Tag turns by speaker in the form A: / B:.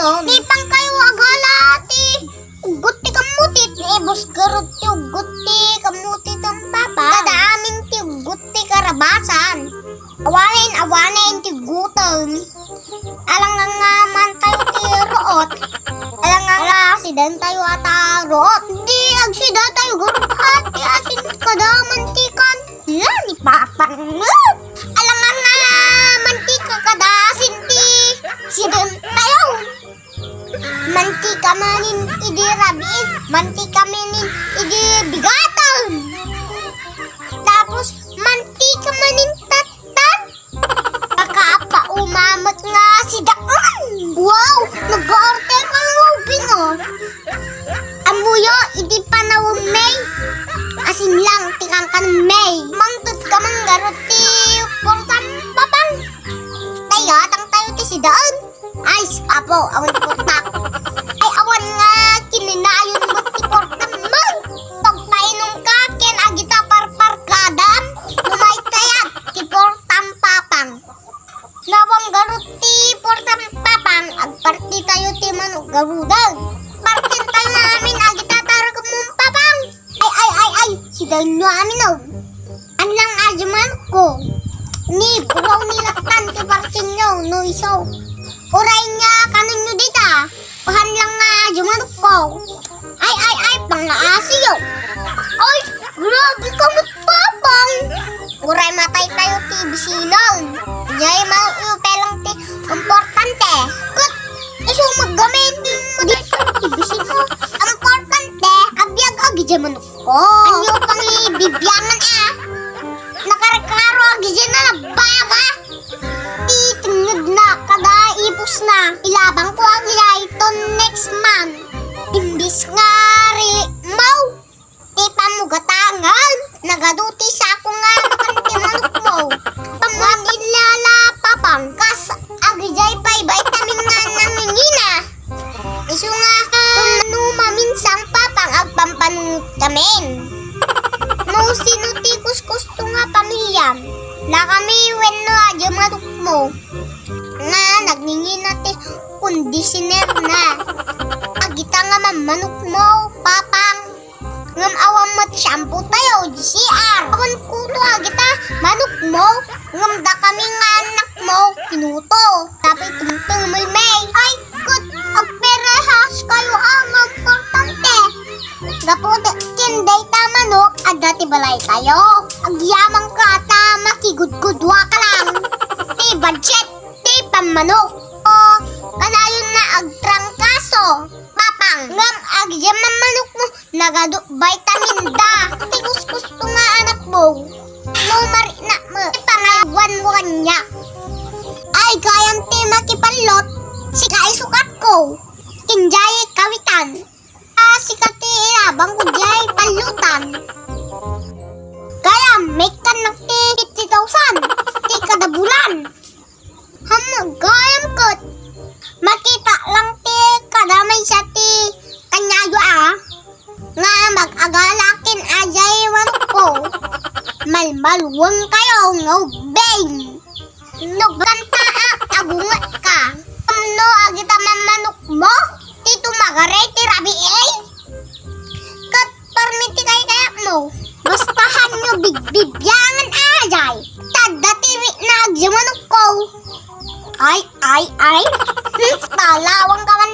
A: no. Di pang kayo agala ti. Ugot ti kamutit. Ebos karot ti ugot ti kamutit ang papa. Kada amin ti ugot ti karabasan. Awanin ti gutom. Alang nga man tayo ti root. Alang nga sidan tayo ata root. Di agsida tayo gurot at ti asin kada mantikan. Ni papa. Alang nga mantika kada asin ti sidan tayo. Mantika manin idi rabin. Mantika manin idi bigatan. Tapos mantika manin tatat. Kakaapa umamot nga si Daan. Wow! Nag-orte ka ng ubing oh. Amuyo, idi pa na umay. Asin lang, tikang ka ng may. Mangtut ka manggarot ti portam papang. Tayo, tang tayo ti si Daan. Ay, apo, awan ti portak. Ay, awan nga, kininayon mo ti portam mo. Pagpainom ka, ken agita parparkadam. Lumay tayat, ti portam papang. Nawang garot ti portam papang, agparti tayo ti manok garudag. Partin tayo namin, agita tarag mong papang. Ay, si Daan nyo amin oh. Anlang ajaman ko. Ni, buraw nilatan ti partin nyo, no iso. Uray nga, kanon nyo dita. Pahan lang nga ajaman ko. Ay, pang naasiyo. Ay, grabe ka mo't papang. Uray matay tayo ti bisinon. Nyay mga pelang ti importante. Kut, iso maggamit. Di ti bisino. Importante, abiyag agi jaman ko. Anyo pang ibibyangan ah. Nakarekaro agi dyan na nabaga. Titingid na, kada ipos na. Ilabang ko agi ito next month. Imbis nga rili mau. Ti pamugatangan. Nagaduti sa ako nga nakanti manok mo. Pamanilala papang. Kas agijay pa'y vitamin nga nangingina. Iso nga maminsang papang agpampanungot kamin. No sinutikus to nga pamilya. Na kami wenno adyo manok mo. Nga nagningina ti kondisyoner na. Agita nga mamanok mo papang. Ngam awam mat shampoo tayo, GCR. Awan kuto agita, manok mo. Ngam da kami nga anak mo, kinuto. Tapos tumutong may. Ay, good, agperehas kayo ang importante. Gapo, kinday ta manok, agati balay tayo. Agyamang ka ta, makigudgudwa ka lang. Ti budget, ti pamanok. O, kanayon na agtrangkaso. Papang, ngam agyaman manok mo. Nagado vitamin da. Tigus-kus to nga anak mo. No marina mo. Pangaywan niya. Ay kayang ti makipalot. Sika isukat ko. Kinjay kawitan. Sika ti ilabang ko jay palutan. Kaya make ka ng ti 50,000. Ti kada bulan. Gayam kot. Makita lang ti kadamay sa ti kanyayo ah. Nga mag-agalakin ajay manok ko. Malmalwang kayo ngubeng. Nugkanta agungat ka. No agita manok mo. Tito magaray ti rabi eh. Kat permiti kaya mo. Bastahan nyo bigbibyangan ajay. Tada tiri na agya manok ko. Ay. Talawang kaman